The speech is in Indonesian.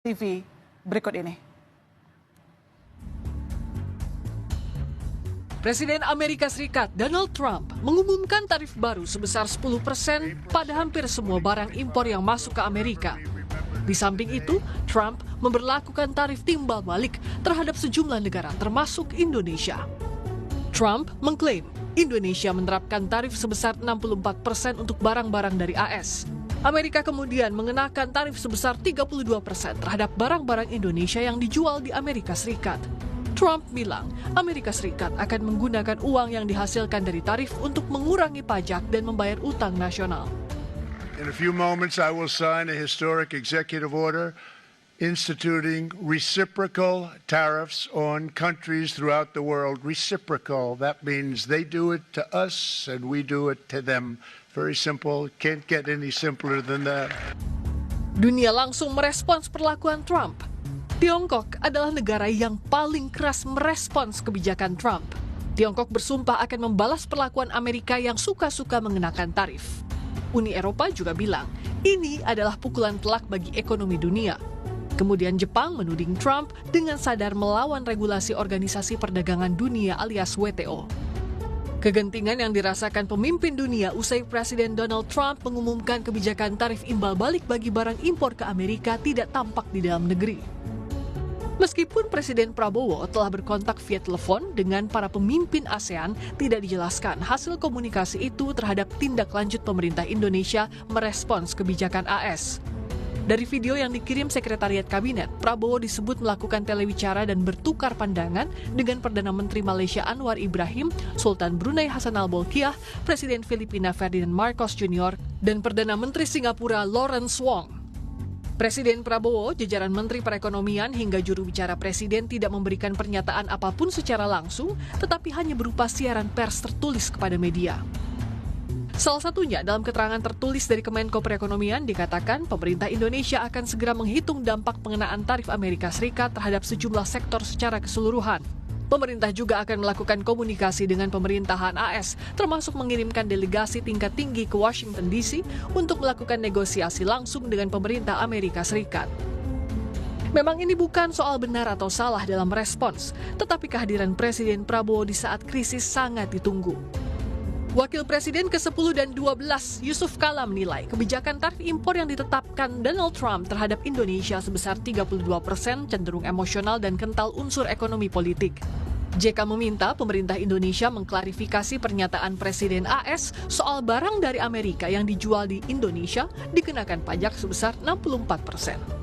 TV berikut ini. Presiden Amerika Serikat Donald Trump mengumumkan tarif baru sebesar 10% pada hampir semua barang impor yang masuk ke Amerika. Di samping itu, Trump memberlakukan tarif timbal balik terhadap sejumlah negara termasuk Indonesia. Trump mengklaim Indonesia menerapkan tarif sebesar 64% untuk barang-barang dari AS. Amerika kemudian mengenakan tarif sebesar 32% terhadap barang-barang Indonesia yang dijual di Amerika Serikat. Trump bilang Amerika Serikat akan menggunakan uang yang dihasilkan dari tarif untuk mengurangi pajak dan membayar utang nasional. In a few moments, I will sign a historic executive order instituting reciprocal tariffs on countries throughout the world. Reciprocal, that means they do it to us and we do it to them. Very simple, can't get any simpler than that. Dunia langsung merespons perlakuan Trump. Tiongkok adalah negara yang paling keras merespons kebijakan Trump. Tiongkok bersumpah akan membalas perlakuan Amerika yang suka-suka mengenakan tarif. Uni Eropa juga bilang, ini adalah pukulan telak bagi ekonomi dunia. Kemudian Jepang menuding Trump dengan sadar melawan regulasi Organisasi Perdagangan Dunia alias WTO. Kegentingan yang dirasakan pemimpin dunia usai Presiden Donald Trump mengumumkan kebijakan tarif imbal balik bagi barang impor ke Amerika tidak tampak di dalam negeri. Meskipun Presiden Prabowo telah berkontak via telepon dengan para pemimpin ASEAN, tidak dijelaskan hasil komunikasi itu terhadap tindak lanjut pemerintah Indonesia merespons kebijakan AS. Dari video yang dikirim Sekretariat Kabinet, Prabowo disebut melakukan telewicara dan bertukar pandangan dengan Perdana Menteri Malaysia Anwar Ibrahim, Sultan Brunei Hassanal Bolkiah, Presiden Filipina Ferdinand Marcos Jr., dan Perdana Menteri Singapura Lawrence Wong. Presiden Prabowo, jajaran Menteri Perekonomian hingga juru bicara Presiden tidak memberikan pernyataan apapun secara langsung, tetapi hanya berupa siaran pers tertulis kepada media. Salah satunya dalam keterangan tertulis dari Kemenko Perekonomian dikatakan pemerintah Indonesia akan segera menghitung dampak pengenaan tarif Amerika Serikat terhadap sejumlah sektor secara keseluruhan. Pemerintah juga akan melakukan komunikasi dengan pemerintahan AS, termasuk mengirimkan delegasi tingkat tinggi ke Washington DC untuk melakukan negosiasi langsung dengan pemerintah Amerika Serikat. Memang ini bukan soal benar atau salah dalam respons, tetapi kehadiran Presiden Prabowo di saat krisis sangat ditunggu. Wakil Presiden ke-10 dan 12, Yusuf Kala menilai kebijakan tarif impor yang ditetapkan Donald Trump terhadap Indonesia sebesar 32% cenderung emosional dan kental unsur ekonomi politik. JK meminta pemerintah Indonesia mengklarifikasi pernyataan Presiden AS soal barang dari Amerika yang dijual di Indonesia dikenakan pajak sebesar 64%.